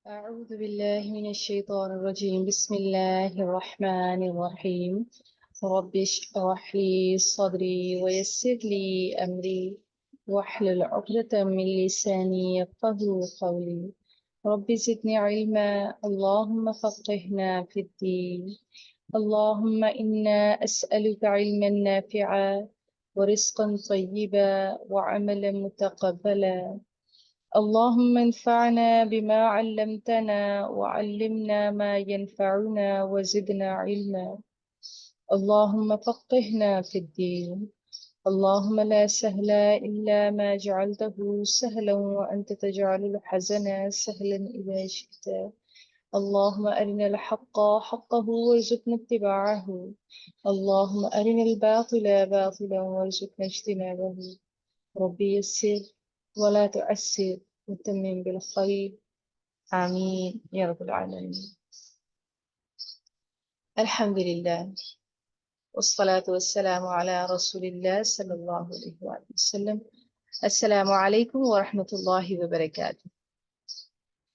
أعوذ بالله من الشيطان الرجيم. بسم الله الرحمن الرحيم. رب اشرح لي صدري ويسر لي أمري واحلل عقدة من لساني يفقهوا قولي. رب زدني علما. اللهم فقهنا في الدين. اللهم إنا أسألك علما نافعا ورزقا طيبا وعملا متقبلا. اللهم انفعنا بما علمتنا وعلمنا ما ينفعنا وزدنا علما. اللهم فقهنا في الدين. اللهم لا سهل إلا ما جعلته سهلا وأنت تجعل الحزن سهلا إذا شئت. اللهم أرنا الحق حقه وارزقنا اتباعه. اللهم أرنا الباطل باطلا وارزقنا اجتنابه. ربي يسر ولا تعسر وتمم بالخير. آمين يا رب العالمين. الحمد لله والصلاة والسلام على رسول الله صلى الله عليه وآله وسلم. السلام عليكم ورحمة الله وبركاته.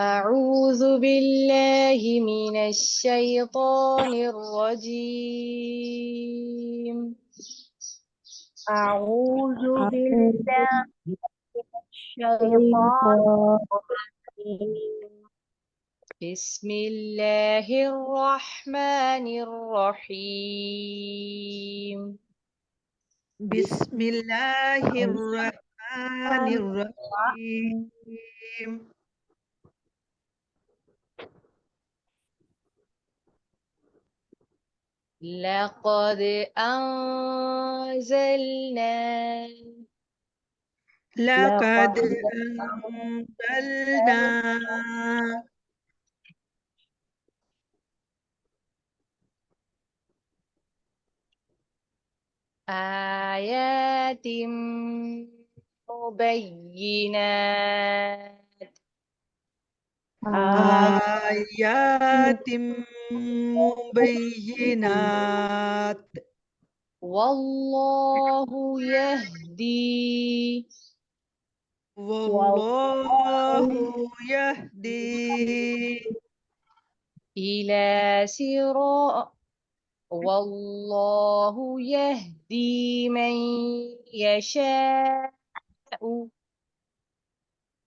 أعوذ بالله من الشيطان الرجيم. أعوذ بالله من الشيطان الرجيم। بسم الله الرحمن الرحيم. بسم الله الرحمن الرحيم. لقد أنزلنا لقد أنزلنا آيات مبينات آيات مبينات والله يهدي والله يهدي إلى صراط والله يهدي من يشاء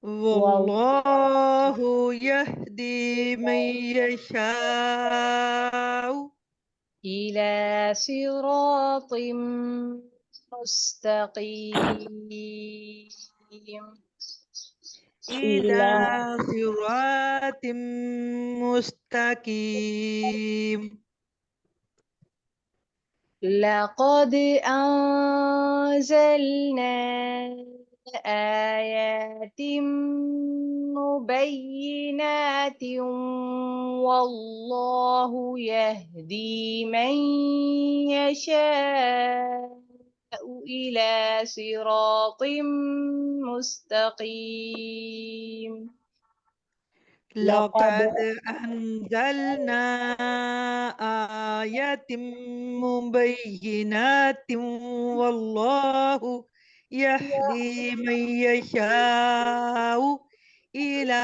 والله يهدي من يشاء إلى صراط مستقيم. إلى صراط مستقيم. لقد أنزلنا آيات مبينات والله يهدي من يشاء إلى صراط مستقيم. لقد أنزلنا آيات مبينات والله يهدي من يشاء إلى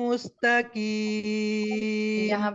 مستقيم.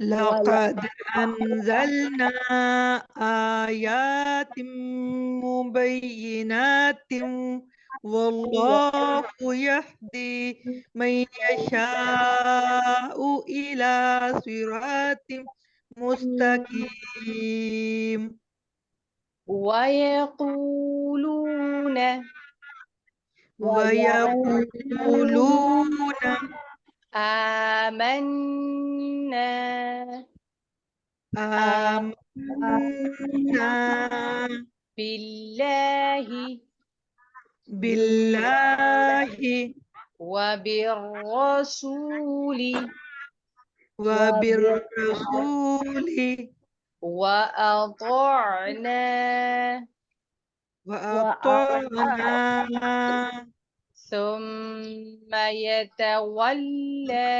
لقد أنزلنا آيات مبينات والله يهدي من يشاء إلى صراط مستقيم. ويقولون ويقولون آمنا آمنا بالله بالله وبالرسول وبالرسول وأطعنا وأطعنا ثم يتولى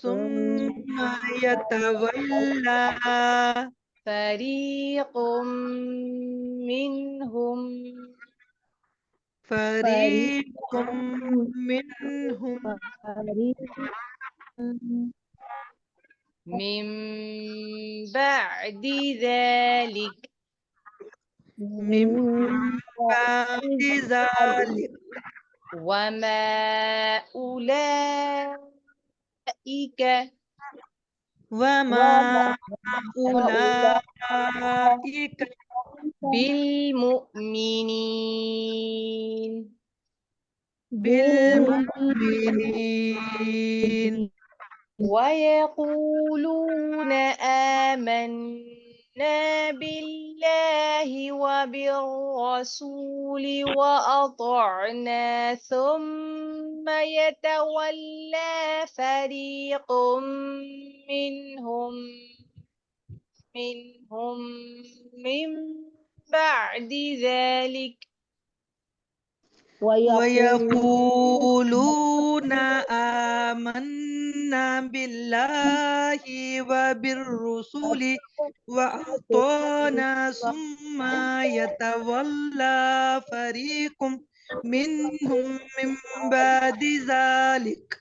ثم يتولى فريق منهم فريق منهم من بعد ذلك من بعد ذلك وما أولئك وما أولئك بالمؤمنين بالمؤمنين ويقولون آمنا بالله وبالرسول وأطعنا ثم يتولى فريق منهم من بعد ذلك ويقولون آمنا بالله وبالرسول وأطعنا ثم يتولى فريق منهم من بعد ذلك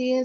3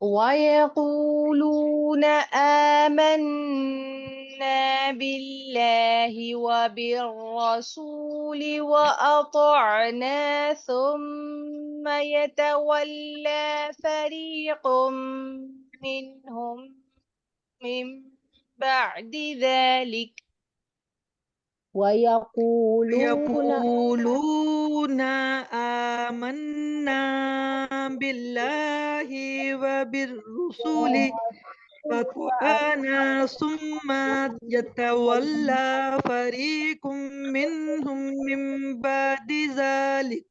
ويقولون آمنا بالله وبالرسول وأطعنا ثم يتولى فريق منهم من بعد ذلك يقولون آمنا بالله وبالرسول وأطعنا ثم يتولى فريق منهم من بعد ذلك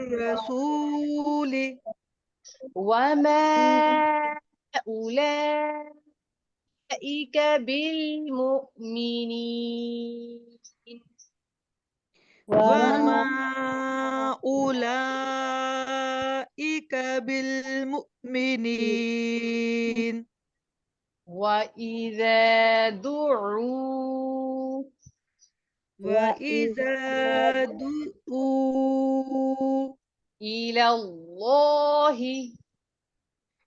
وبالرسول وما أولئك بالمؤمنين وما أولئك بالمؤمنين وإذا دعوا وإذا دعوا إلى الله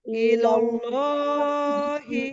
إلى الله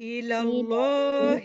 إلى الله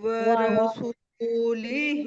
ورسوله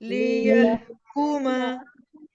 ليحكم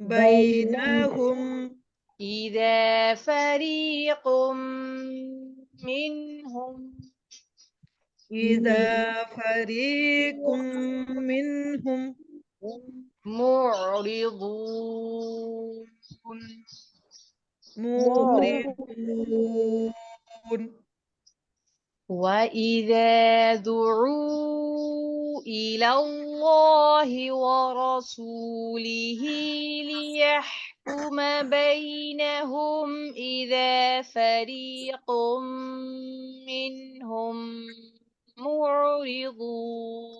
بينهم إذا فريق منهم إذا فريق منهم معرضون معرضون وإذا دعوا إلى الله ورسوله ليحكم بينهم إذا فريق منهم معرضون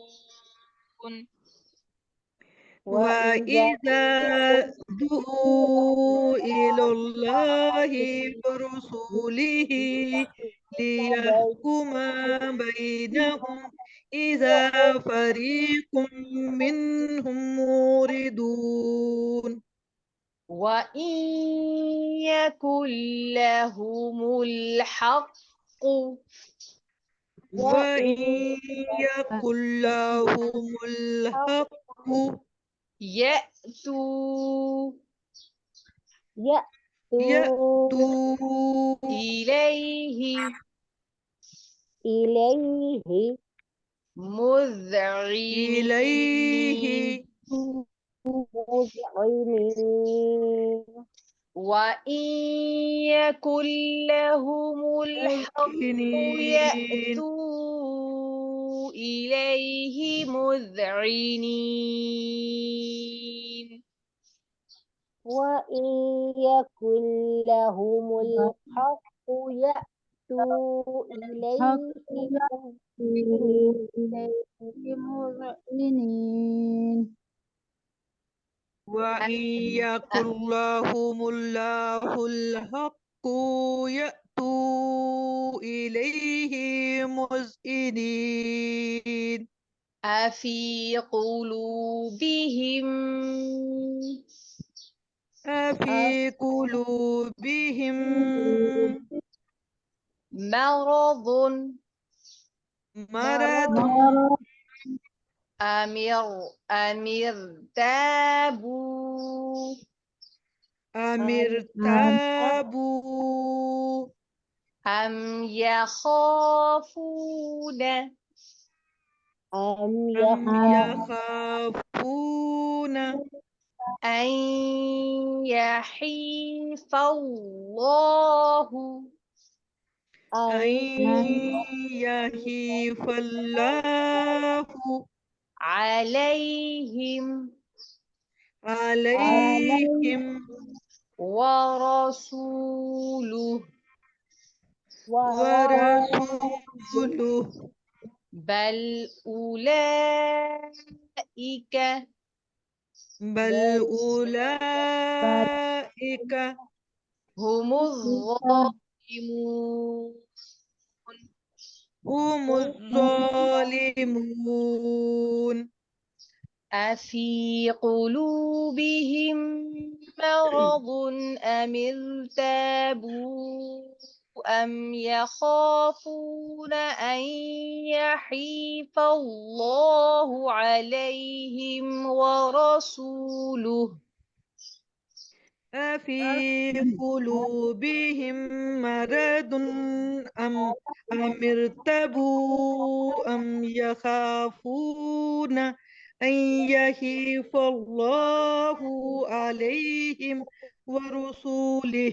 وإذا وإذا دعوا إلى الله ورسوله ليحكم بينهم إذا فريق منهم موردون وإن يكن لهم الحق وإن وإن يكن لهم الحق يأتوا يأتوا يأتوا إليه إليه مذعنين إليه مذعنين وإن يكن لهم الحق مذعنين يأتوا إليه مذعنين وإن يكن لهم الحق يأتوا إليه مذعنين وإن يكن لهم الله الحق يأتوا إليه مذعنين أفي قلوبهم أفي قلوبهم مرض مرض أم ارتابوا أم ارتابوا أم يخافون أم أم يخافون يخافون أن يحيف الله أن أن يهيف الله عليهم عليهم ورسوله ورسوله بل أولئك بل أولئك هم الظالمون هم الظالمون أفي قلوبهم مرض أم ارتابوا أم يخافون أن يحيف الله عليهم ورسوله أفي قلوبهم مرض أم ارتبوا أم يخافون أن يهيف الله عليهم ورسوله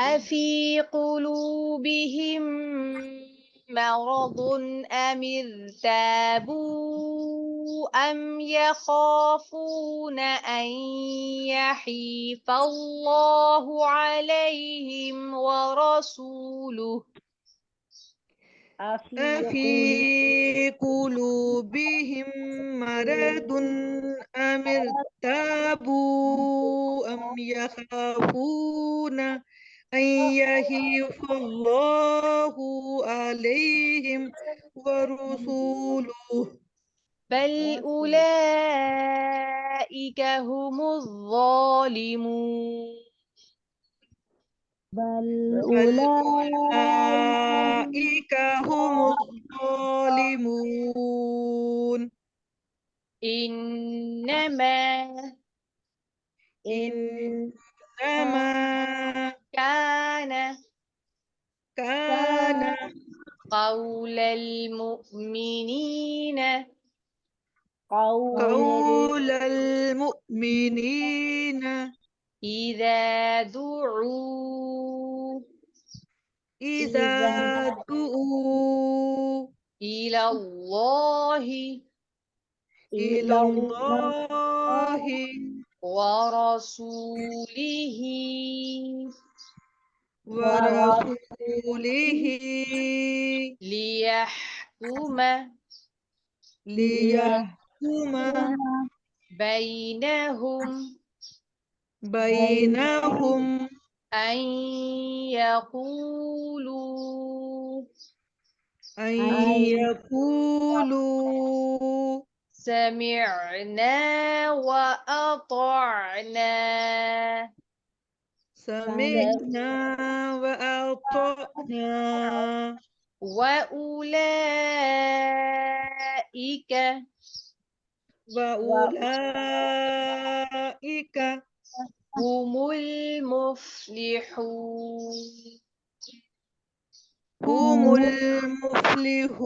أفي قلوبهم مرض أم ارتابوا أم يخافون أن يحيف الله عليهم ورسوله أفي قلوبهم مرض أم ارتابوا أم يخافون أن يهيف الله عليهم ورسوله بل أولئك هم الظالمون بل بل أولئك أولئك هم الظالمون إنما إن إنما كان كان قول المؤمنين قول المؤمنين إذا دعوا إذا دعوا إلى الله إلى الله ورسوله ورسوله ليحكم ليحكم بينهم بينهم أن يقولوا أن يقولوا سمعنا وأطعنا سمعنا وأطعنا وأولئك وأولئك هم المفلحون هم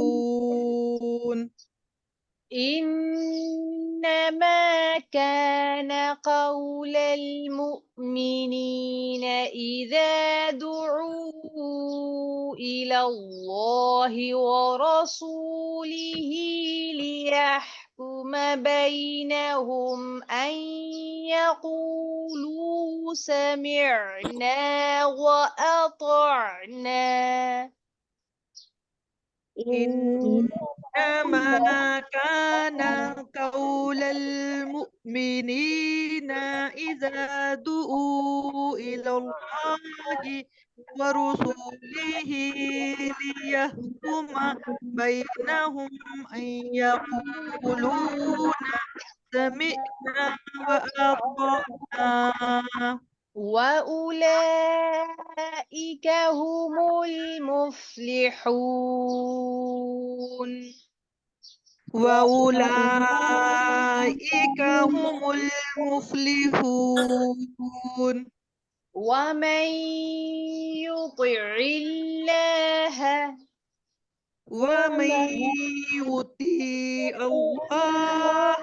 المفلحون. إنما كان قول المؤمنين إذا دعوا إلى الله ورسوله ليحكم بينهم أن يقولوا سمعنا وأطعنا. إنما كان قول المؤمنين إذا دعوا إلى الله ورسوله ليحكم بينهم أن يقولون سمعنا وأطعنا وأولئك هم المفلحون. وأولئك هم المفلحون. ومن يطع الله ومن يطيع الله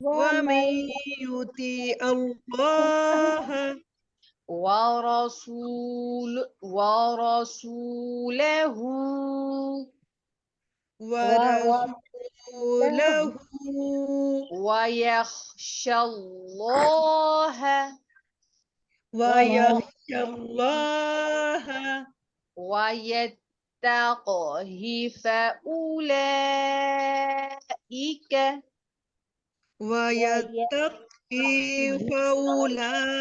ومن يطيع الله ورسوله ورسوله ويخشى الله ويخشى الله ويتقه فأولئك ويتقي فأولئك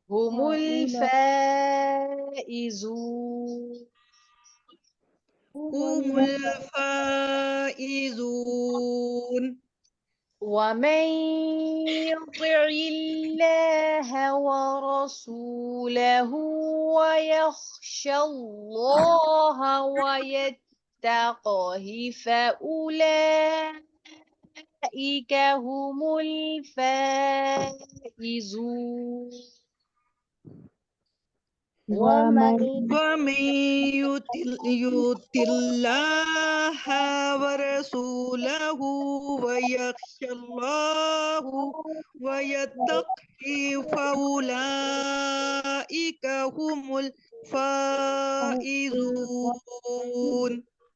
هم الفائزون. هم الفائزون. ومن يطع الله ورسوله ويخشى الله ويتقه فأولئك هم الفائزون. ومن يطع الله ورسوله ويخشى الله ويتقي فأولئك هم الفائزون.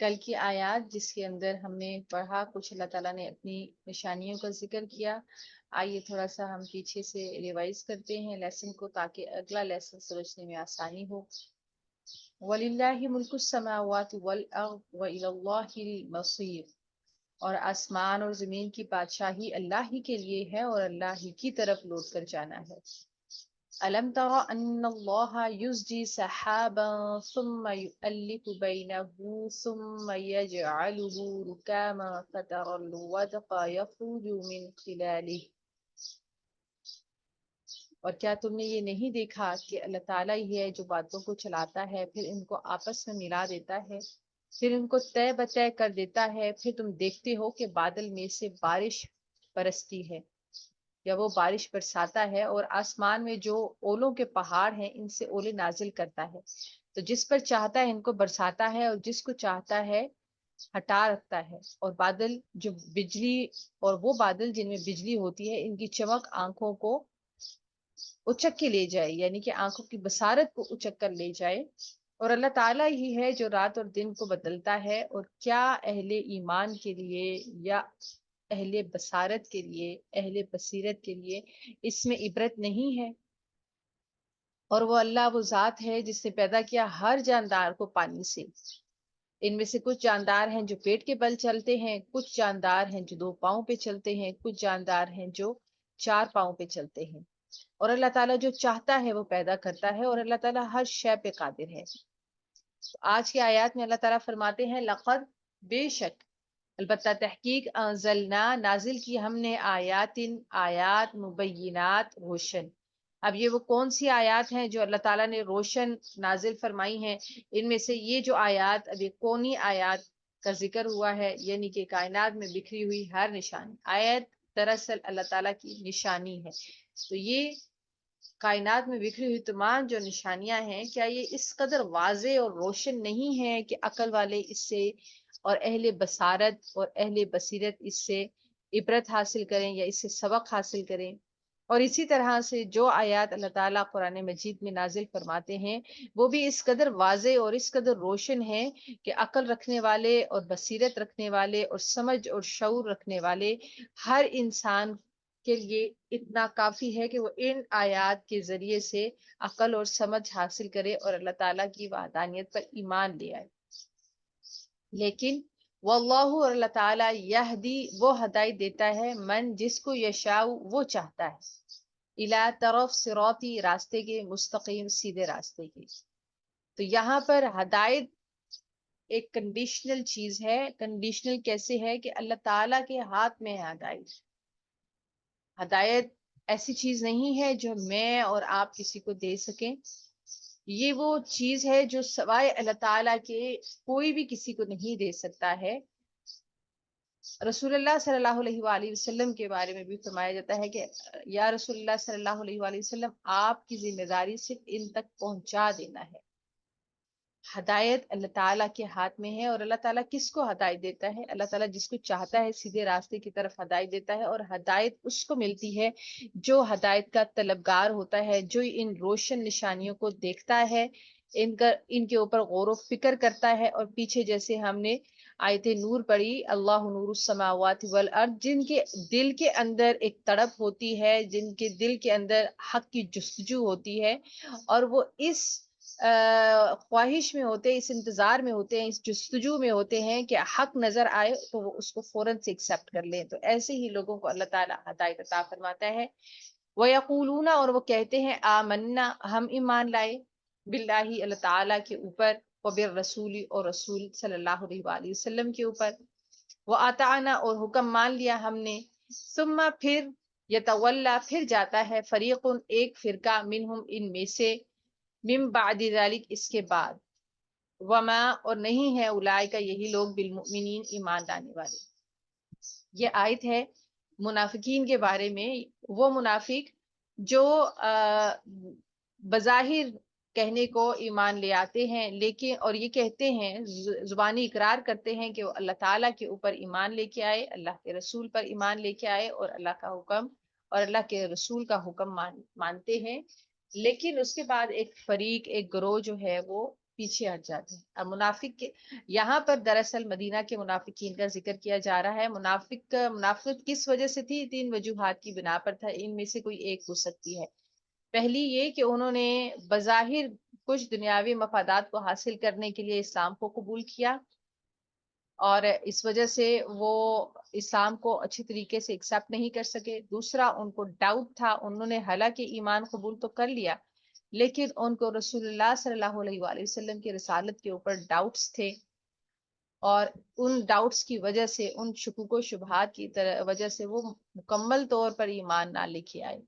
کل کی آیات جس کے اندر ہم نے پڑھا، کچھ اللہ تعالیٰ نے اپنی نشانیوں کا ذکر کیا. آئیے تھوڑا سا ہم پیچھے سے ریوائز کرتے ہیں لیسن کو، تاکہ اگلا لیسن سمجھنے میں آسانی ہو. وَلِلَّهِ مُلْكُ السَّمَاوَاتِ وَالْأَرْضِ وَإِلَى اللَّهِ الْمَصِيرُ، اور آسمان اور زمین کی بادشاہی اللہ ہی کے لیے ہے اور اللہ ہی کی طرف لوٹ کر جانا ہے. أَلَمْ تَرَ أَنَّ اللَّهَ يُزْجِي سَحَابًا ثُمَّ يُؤَلِّفُ بَيْنَهُ ثُمَّ يَجْعَلُهُ رُكَامًا فَتَرَى الْوَدْقَ يَخْرُجُ مِنْ خِلَالِهِ، اور کیا تم نے یہ نہیں دیکھا کہ اللہ تعالیٰ ہی ہے جو باتوں کو چلاتا ہے، پھر ان کو آپس میں ملا دیتا ہے، پھر ان کو طے بطے کر دیتا ہے، پھر تم دیکھتے ہو کہ بادل میں سے بارش برستی ہے یا وہ بارش برساتا ہے، اور آسمان میں جو اولوں کے پہاڑ ہیں ان سے اولے نازل کرتا ہے. تو جس پر چاہتا ہے ان کو برساتا ہے اور جس کو چاہتا ہے ہٹا رکھتا ہے. اور بادل جو بجلی، اور وہ بادل جن میں بجلی ہوتی ہے، ان کی چمک آنکھوں کو اچک کے لے جائے، یعنی کہ آنکھوں کی بصارت کو اچک کر لے جائے. اور اللہ تعالیٰ ہی ہے جو رات اور دن کو بدلتا ہے. اور کیا اہل ایمان کے لیے یا اہل بصارت کے لیے، اہل بصیرت کے لیے اس میں عبرت نہیں ہے؟ اور وہ اللہ وہ ذات ہے جس نے پیدا کیا ہر جاندار کو پانی سے. ان میں سے کچھ جاندار ہیں جو پیٹ کے بل چلتے ہیں، کچھ جاندار ہیں جو 2 پاؤں پہ چلتے ہیں، کچھ جاندار ہیں جو 4 پاؤں پہ چلتے ہیں. اور اللہ تعالیٰ جو چاہتا ہے وہ پیدا کرتا ہے، اور اللہ تعالیٰ ہر شے پہ قادر ہے. تو آج کی آیات میں اللہ تعالیٰ فرماتے ہیں لقد، بے شک، البتہ تحقیق، انزلنا، نازل کی ہم نے، آیات مبینات، روشن. اب یہ وہ کون سی آیات ہیں جو اللہ تعالیٰ نے روشن نازل فرمائی ہیں؟ ان میں سے یہ جو آیات، اب یہ کونی آیات کا ذکر ہوا ہے، یعنی کہ کائنات میں بکھری ہوئی ہر نشانی. آیت دراصل اللہ تعالیٰ کی نشانی ہے. تو یہ کائنات میں بکھری ہوئی تمام جو نشانیاں ہیں، کیا یہ اس قدر واضح اور روشن نہیں ہیں کہ عقل والے اس سے، اور اہل بصارت اور اہل بصیرت اس سے عبرت حاصل کریں یا اس سے سبق حاصل کریں؟ اور اسی طرح سے جو آیات اللہ تعالیٰ قرآن مجید میں نازل فرماتے ہیں وہ بھی اس قدر واضح اور اس قدر روشن ہیں کہ عقل رکھنے والے اور بصیرت رکھنے والے اور سمجھ اور شعور رکھنے والے ہر انسان کے لیے اتنا کافی ہے کہ وہ ان آیات کے ذریعے سے عقل اور سمجھ حاصل کرے اور اللہ تعالیٰ کی وحدانیت پر ایمان لے آئے. لیکن واللہ، اور اللہ تعالیٰ، یہدی، وہ ہدایت دیتا ہے، من، جس کو یشاء، وہ چاہتا ہے، الی، طرف، صراطی، راستے کے، مستقیم، سیدھے راستے کے. تو یہاں پر ہدایت ایک کنڈیشنل چیز ہے. کنڈیشنل کیسے ہے؟ کہ اللہ تعالیٰ کے ہاتھ میں ہے ہدایت. ہدایت ایسی چیز نہیں ہے جو میں اور آپ کسی کو دے سکیں. یہ وہ چیز ہے جو سوائے اللہ تعالیٰ کے کوئی بھی کسی کو نہیں دے سکتا ہے. رسول اللہ صلی اللہ علیہ وآلہ وسلم کے بارے میں بھی فرمایا جاتا ہے کہ یا رسول اللہ صلی اللہ علیہ وآلہ وسلم، آپ کی ذمہ داری صرف ان تک پہنچا دینا ہے. ہدایت اللہ تعالیٰ کے ہاتھ میں ہے. اور اللہ تعالیٰ کس کو ہدایت دیتا ہے؟ اللہ تعالیٰ جس کو چاہتا ہے سیدھے راستے کی طرف ہدایت دیتا ہے. اور ہدایت اس کو ملتی ہے جو ہدایت کا طلبگار ہوتا ہے، جو ان روشن نشانیوں کو دیکھتا ہے، ان کے اوپر غور و فکر کرتا ہے. اور پیچھے جیسے ہم نے آیت نور پڑھی، اللہ نور السماوات والارض، جن کے دل کے اندر ایک تڑپ ہوتی ہے، جن کے دل کے اندر حق کی جستجو ہوتی ہے، اور وہ اس خواہش میں ہوتے ہیں، اس انتظار میں ہوتے ہیں، اس جستجو میں ہوتے ہیں کہ حق نظر آئے تو وہ اس کو فوراً سے ایکسیپٹ کر لیں. تو ایسے ہی لوگوں کو اللہ تعالیٰ ہدایت عطا فرماتا ہے. وَيَقُولُونَ، اور وہ کہتے ہیں، آمنا، ہم ایمان لائے، باللہ، اللہ تعالیٰ کے اوپر، وبالرسول، اور رسول صلی اللہ علیہ وآلہ وسلم کے اوپر، وَأَطَعْنَا، اور حکم مان لیا ہم نے، ثم، پھر، یتولا، پھر جاتا ہے، فریق، ایک فرقہ، منہم، ان میں سے، من بعد ذلک، اس کے بعد، وما، اور نہیں ہے، اولئک، یہی لوگ، بالمؤمنین، ایمان لانے والے. یہ آیت ہے منافقین کے بارے میں. وہ منافق جو بظاہر کہنے کو ایمان لے آتے ہیں، لیکن اور یہ کہتے ہیں، زبانی اقرار کرتے ہیں کہ وہ اللہ تعالیٰ کے اوپر ایمان لے کے آئے، اللہ کے رسول پر ایمان لے کے آئے، اور اللہ کا حکم اور اللہ کے رسول کا حکم مانتے ہیں. لیکن اس کے بعد ایک فریق، ایک گروہ جو ہے وہ پیچھے ہٹ جاتے ہیں. اب منافق کے یہاں پر دراصل مدینہ کے منافقین کا ذکر کیا جا رہا ہے. منافقت کس وجہ سے تھی؟ 3 وجوہات کی بنا پر تھا. ان میں سے کوئی ایک ہو سکتی ہے. پہلی یہ کہ انہوں نے بظاہر کچھ دنیاوی مفادات کو حاصل کرنے کے لیے اسلام کو قبول کیا، اور اس وجہ سے وہ اسلام کو اچھی طریقے سے ایکسیپٹ نہیں کر سکے. دوسرا، ان کو ڈاؤٹ تھا. انہوں نے حالانکہ ایمان قبول تو کر لیا، لیکن ان کو رسول اللہ صلی اللہ علیہ وآلہ وسلم کی رسالت کے اوپر ڈاؤٹس تھے، اور ان ڈاؤٹس کی وجہ سے، ان شکوک و شبہات کی وجہ سے وہ مکمل طور پر ایمان نہ لے کے آئے.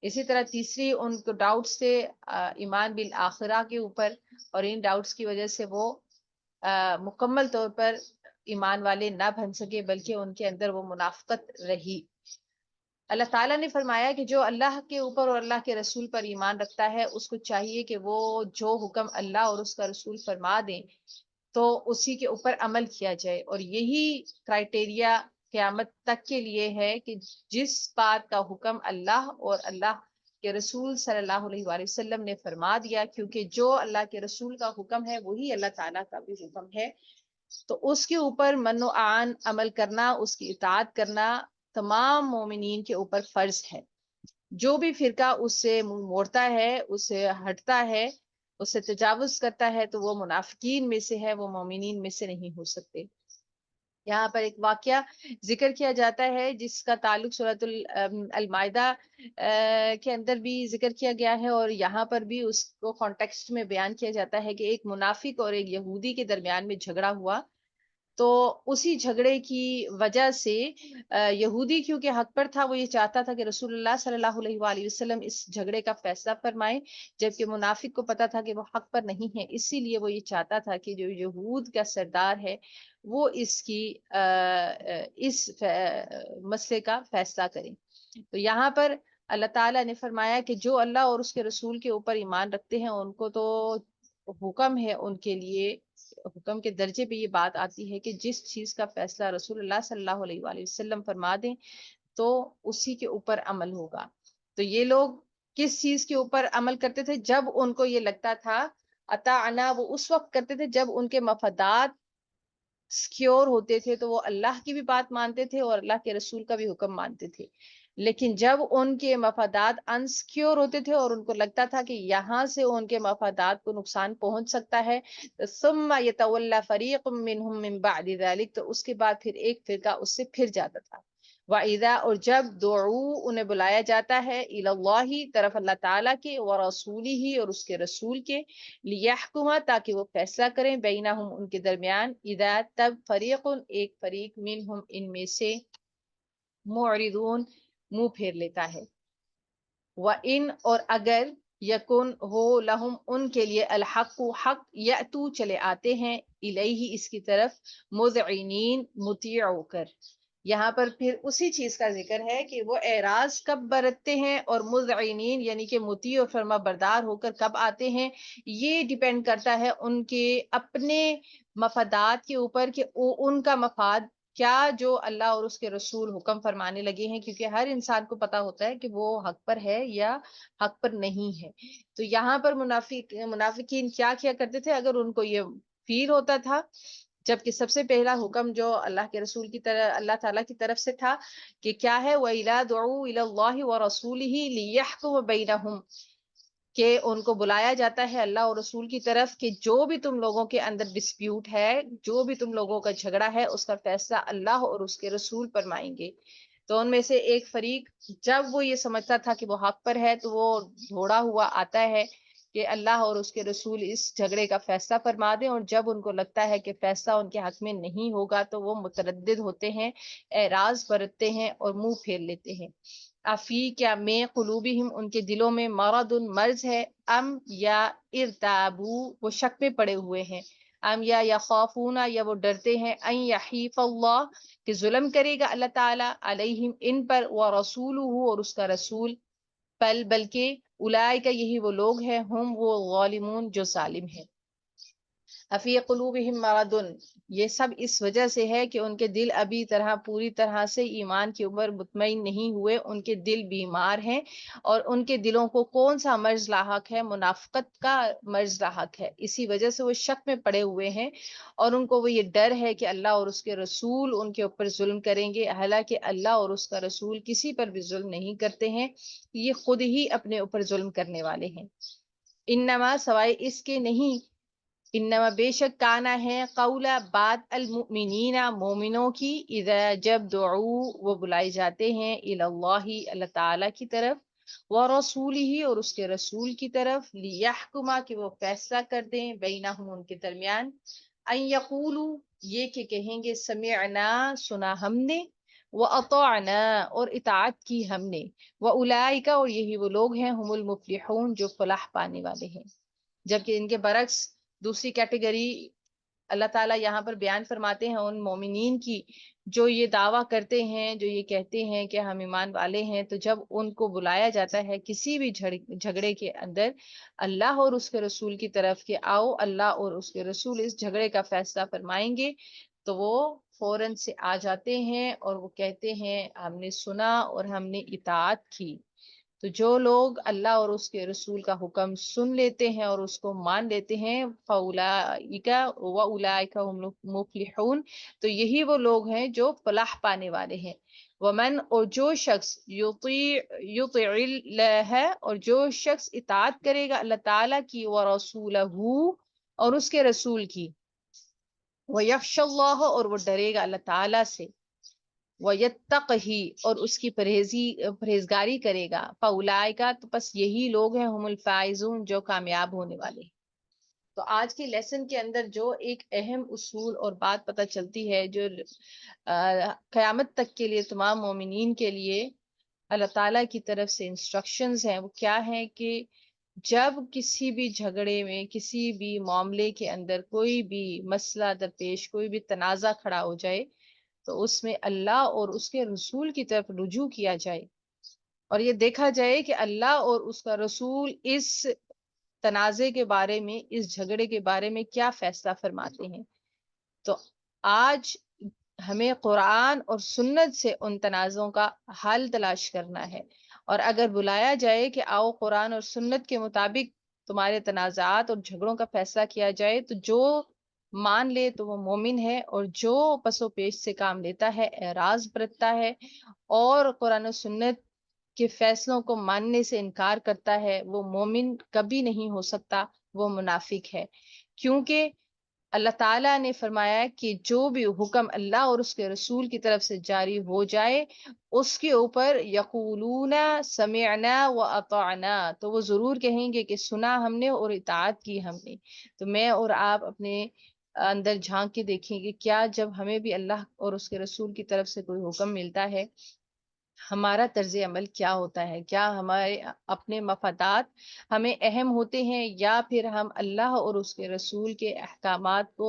اسی طرح تیسری، ان کو ڈاؤٹس تھے ایمان بالآخرہ کے اوپر، اور ان ڈاؤٹس کی وجہ سے وہ مکمل طور پر ایمان والے نہ بن سکے، بلکہ ان کے اندر وہ منافقت رہی. اللہ تعالیٰ نے فرمایا کہ جو اللہ کے اوپر اور اللہ کے رسول پر ایمان رکھتا ہے، اس کو چاہیے کہ وہ جو حکم اللہ اور اس کا رسول فرما دیں تو اسی کے اوپر عمل کیا جائے. اور یہی کرائٹیریا قیامت تک کے لیے ہے کہ جس بات کا حکم اللہ اور اللہ کے رسول صلی اللہ علیہ وآلہ وسلم نے فرما دیا، کیونکہ جو اللہ کے رسول کا حکم ہے وہی اللہ تعالیٰ کا بھی حکم ہے، تو اس کے اوپر من و عان عمل کرنا، اس کی اطاعت کرنا تمام مومنین کے اوپر فرض ہے. جو بھی فرقہ اس سے منہ موڑتا ہے، اس سے ہٹتا ہے، اس سے تجاوز کرتا ہے، تو وہ منافقین میں سے ہے، وہ مومنین میں سے نہیں ہو سکتے. یہاں پر ایک واقعہ ذکر کیا جاتا ہے جس کا تعلق سورۃ المائدہ کے اندر بھی ذکر کیا گیا ہے، اور یہاں پر بھی اس کو کانٹیکسٹ میں بیان کیا جاتا ہے کہ ایک منافق اور ایک یہودی کے درمیان میں جھگڑا ہوا. تو اسی جھگڑے کی وجہ سے یہودی کیونکہ حق پر تھا، وہ یہ چاہتا تھا کہ رسول اللہ صلی اللہ علیہ وآلہ وسلم اس جھگڑے کا فیصلہ فرمائیں، جبکہ منافق کو پتا تھا کہ وہ حق پر نہیں ہے. اسی لیے وہ یہ چاہتا تھا کہ جو یہود کا سردار ہے وہ اس مسئلے کا فیصلہ کریں. تو یہاں پر اللہ تعالیٰ نے فرمایا کہ جو اللہ اور اس کے رسول کے اوپر ایمان رکھتے ہیں ان کو تو حکم ہے، ان کے لیے حکم کے درجے پہ یہ بات آتی ہے کہ جس چیز کا فیصلہ رسول اللہ صلی اللہ علیہ وآلہ وسلم فرما دیں تو اسی کے اوپر عمل ہوگا. تو یہ لوگ کس چیز کے اوپر عمل کرتے تھے؟ جب ان کو یہ لگتا تھا اطاعنا، وہ اس وقت کرتے تھے جب ان کے مفادات سیکیور ہوتے تھے تو وہ اللہ کی بھی بات مانتے تھے اور اللہ کے رسول کا بھی حکم مانتے تھے. لیکن جب ان کے مفادات انسیکیور ہوتے تھے اور ان کو لگتا تھا کہ یہاں سے ان کے مفادات کو نقصان پہنچ سکتا ہے، ثم یتولی فریق منہم من بعد ذلک، تو اس کے بعد پھر ایک فرقہ اس سے پھر جاتا تھا. وَإِذَا، اور جب دعو، انہیں بلایا جاتا ہے الی اللہ، طرف اللہ تعالیٰ کے، ورسولہ، اور اس کے رسول کے، لیحکم، تاکہ وہ فیصلہ کریں، بینہم، ان کے درمیان، اذا، تب، فریق، ایک فریق، منہم، ان میں سے، معرضون، منہ پھیر لیتا ہے. وَإِن، اور اگر، یکن، ہو، لہم، ان کے لیے، الحق، حق، یأتو، چلے آتے ہیں، الیہ، اس کی طرف، مذعنین، مطیع ہو کر. یہاں پر پھر اسی چیز کا ذکر ہے کہ وہ اعراض کب برتتے ہیں اور مذعنین یعنی کہ مطیع اور فرما بردار ہو کر کب آتے ہیں. یہ ڈیپینڈ کرتا ہے ان کے اپنے مفادات کے اوپر کہ ان کا مفاد کیا جو اللہ اور اس کے رسول حکم فرمانے لگے ہیں، کیونکہ ہر انسان کو پتا ہوتا ہے کہ وہ حق پر ہے یا حق پر نہیں ہے. تو یہاں پر منافقین کیا کیا کرتے تھے؟ اگر ان کو یہ فیل ہوتا تھا، جبکہ سب سے پہلا حکم جو اللہ کے رسول کی طرف، اللہ تعالیٰ کی طرف سے تھا کہ کیا ہے، وَإِلَا دُعُوا إِلَى اللَّهِ وَرَسُولِهِ لِيَحْكُمَ بَيْنَهُمْ، کہ ان کو بلایا جاتا ہے اللہ اور رسول کی طرف کہ جو بھی تم لوگوں کے اندر ڈسپیوٹ ہے، جو بھی تم لوگوں کا جھگڑا ہے، اس کا فیصلہ اللہ اور اس کے رسول فرمائیں گے. تو ان میں سے ایک فریق جب وہ یہ سمجھتا تھا کہ وہ حق پر ہے تو وہ دوڑا ہوا آتا ہے کہ اللہ اور اس کے رسول اس جھگڑے کا فیصلہ فرما دیں، اور جب ان کو لگتا ہے کہ فیصلہ ان کے حق میں نہیں ہوگا تو وہ متردد ہوتے ہیں، اعراض برتتے ہیں اور منہ پھیر لیتے ہیں. افی، کیا، میں، قلوبہم، ان کے دلوں میں، مرض، مرض ہے، ام، یا، ارتابو، وہ شک میں پڑے ہوئے ہیں، ام، یا، یخافون، یا وہ ڈرتے ہیں، ان یحیف اللہ، کہ ظلم کرے گا اللہ تعالیٰ، علیہم، ان پر، ورسولہ، اور اس کا رسول، بلکہ اولئک، یہی وہ لوگ ہیں، ہم، وہ، غالمون، جو ظالم ہیں. افی قلوبہم مرض، یہ سب اس وجہ سے ہے کہ ان کے دل ابھی پوری طرح سے ایمان کے اوپر مطمئن نہیں ہوئے، ان کے دل بیمار ہیں، اور ان کے دلوں کو کون سا مرض لاحق ہے؟ منافقت کا مرض لاحق ہے، اسی وجہ سے وہ شک میں پڑے ہوئے ہیں، اور ان کو وہ یہ ڈر ہے کہ اللہ اور اس کے رسول ان کے اوپر ظلم کریں گے، حالانکہ اللہ اور اس کا رسول کسی پر بھی ظلم نہیں کرتے ہیں، یہ خود ہی اپنے اوپر ظلم کرنے والے ہیں۔ انما، سوائے اس کے نہیں، انما بے شک کانا ہے قولا بات المؤمنین مومنوں کی، اذا جب دعو وہ بلائے جاتے ہیں اللہ اللہ تعالی کی طرف، ورسولہ اور اس کے رسول کی طرف، لیحکما کہ وہ فیصلہ کر دیں، بینہم ان کے درمیان، ان یقولو یہ کہ کہیں گے سمعنا سنا ہم نے، واطعنا اور اطاعت کی ہم نے، واولئک اور یہی وہ لوگ ہیں ہم المفلحون جو فلاح پانے والے ہیں۔ جبکہ ان کے برعکس دوسری کیٹیگری اللہ تعالیٰ یہاں پر بیان فرماتے ہیں ان مومنین کی جو یہ دعویٰ کرتے ہیں، جو یہ کہتے ہیں کہ ہم ایمان والے ہیں، تو جب ان کو بلایا جاتا ہے کسی بھی جھگڑے کے اندر اللہ اور اس کے رسول کی طرف کہ آؤ اللہ اور اس کے رسول اس جھگڑے کا فیصلہ فرمائیں گے، تو وہ فوراً سے آ جاتے ہیں اور وہ کہتے ہیں ہم نے سنا اور ہم نے اطاعت کی۔ تو جو لوگ اللہ اور اس کے رسول کا حکم سن لیتے ہیں اور اس کو مان لیتے ہیں، فَأُولَٰئِکَ وَأُولَٰئِکَ هُمُ الْمُفْلِحُونَ، تو یہی وہ لوگ ہیں جو فلاح پانے والے ہیں۔ ومن اور جو شخص یطیع اللہ اور جو شخص اطاعت کرے گا اللہ تعالیٰ کی، ورسولہ اور اس کے رسول کی، وَيَخْشَ اللَّهَ اور وہ ڈرے گا اللہ تعالیٰ سے، وَيَتَّقْهِ اور اس کی پرہیزگاری کرے گا، فَأُولَٰئِکَ تو پس یہی لوگ ہیں ہم الفائزون جو کامیاب ہونے والے ہیں۔ تو آج کے لیسن کے اندر جو ایک اہم اصول اور بات پتہ چلتی ہے، جو قیامت تک کے لیے تمام مومنین کے لیے اللہ تعالیٰ کی طرف سے انسٹرکشنز ہیں، وہ کیا ہیں کہ جب کسی بھی جھگڑے میں، کسی بھی معاملے کے اندر کوئی بھی مسئلہ درپیش، کوئی بھی تنازع کھڑا ہو جائے، تو اس میں اللہ اور اس کے رسول کی طرف رجوع کیا جائے، اور یہ دیکھا جائے کہ اللہ اور اس کا رسول اس تنازع کے بارے میں، اس جھگڑے کے بارے میں کیا فیصلہ فرماتے ہیں۔ تو آج ہمیں قرآن اور سنت سے ان تنازعوں کا حل تلاش کرنا ہے، اور اگر بلایا جائے کہ آؤ قرآن اور سنت کے مطابق تمہارے تنازعات اور جھگڑوں کا فیصلہ کیا جائے، تو جو مان لے تو وہ مومن ہے، اور جو پس و پیش سے کام لیتا ہے، اعراض برتتا ہے اور قرآن و سنت کے فیصلوں کو ماننے سے انکار کرتا ہے، وہ مومن کبھی نہیں ہو سکتا، وہ منافق ہے۔ کیونکہ اللہ تعالیٰ نے فرمایا کہ جو بھی حکم اللہ اور اس کے رسول کی طرف سے جاری ہو جائے، اس کے اوپر یقولون سمعنا واطعنا، تو وہ ضرور کہیں گے کہ سنا ہم نے اور اطاعت کی ہم نے۔ تو میں اور آپ اپنے اندر جھانک کے دیکھیں گے کیا جب ہمیں بھی اللہ اور اس کے رسول کی طرف سے کوئی حکم ملتا ہے، ہمارا طرز عمل کیا ہوتا ہے؟ کیا ہمارے اپنے مفادات ہمیں اہم ہوتے ہیں، یا پھر ہم اللہ اور اس کے رسول کے احکامات کو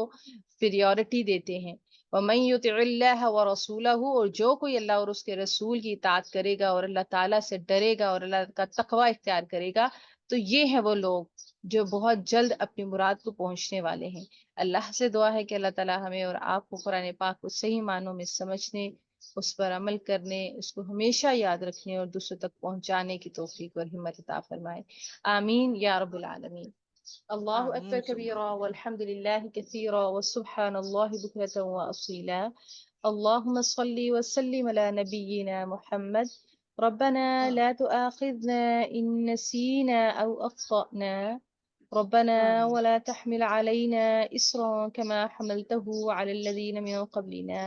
پریورٹی دیتے ہیں؟ وَمَن يُطِعِ اللَّهَ وَرَسُولَهُ اور جو کوئی اللہ اور اس کے رسول کی اطاعت کرے گا اور اللہ تعالیٰ سے ڈرے گا اور اللہ کا تقوی اختیار کرے گا، تو یہ ہیں وہ لوگ جو بہت جلد اپنی مراد کو پہنچنے والے ہیں۔ اللہ سے دعا ہے کہ اللہ تعالیٰ ہمیں اور آپ کو قرآن پاک کو صحیح معنوں میں سمجھنے، اس پر عمل کرنے، اس کو ہمیشہ یاد رکھنے اور دوسروں تک پہنچانے کی توفیق اور ہمت عطا فرمائے۔ آمین یا رب العالمین۔ اللہ آمین اکبر ثم کبیرا والحمد للہ کثیرا وسبحان اللہ بکرة واصیلا۔ اللہم صلی وسلم علی نبینا محمد۔ ربنا لا تؤاخذنا ان نسینا او اخطأنا، ربنا آمين ولا تحمل علينا إصرا كما حملته على الذين من قبلنا،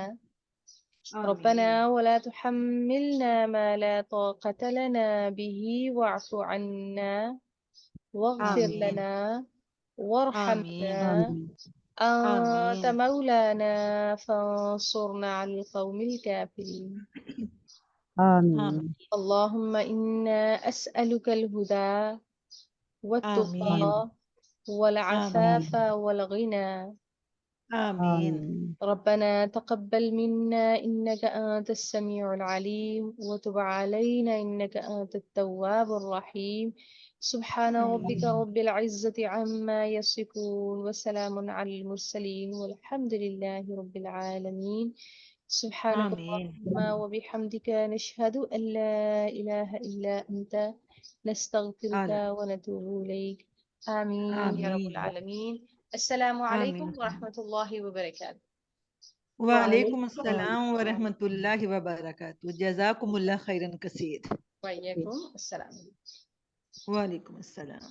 ربنا آمين ولا تحملنا ما لا طاقة لنا به واعف عنا واغفر آمين لنا وارحمنا، آمين آمين أنت آمين مولانا فانصرنا على القوم الكافرين۔ آمين اللهم إنا أسألك الهدى والتقى آمين والعفاف آمين والغنى، آمين آمين ربنا تقبل منا إنك أنت السميع العليم وتب علينا إنك أنت التواب الرحيم، سبحان ربك رب العزة عما يصفون وسلام على المرسلين والحمد لله رب العالمين. سبحانك آمين. اللهم وبحمدك نشهد أن لا إله إلا أنت نستغفرك آمين. ونتوب إليك. آمين يا رب آمين. العالمين. السلام عليكم آمين. ورحمة الله وبركاته. وعليكم وعليكم السلام ورحمة الله وبركاته. جزاكم الله خيرا كثير. وإياكم السلام. وعليكم السلام.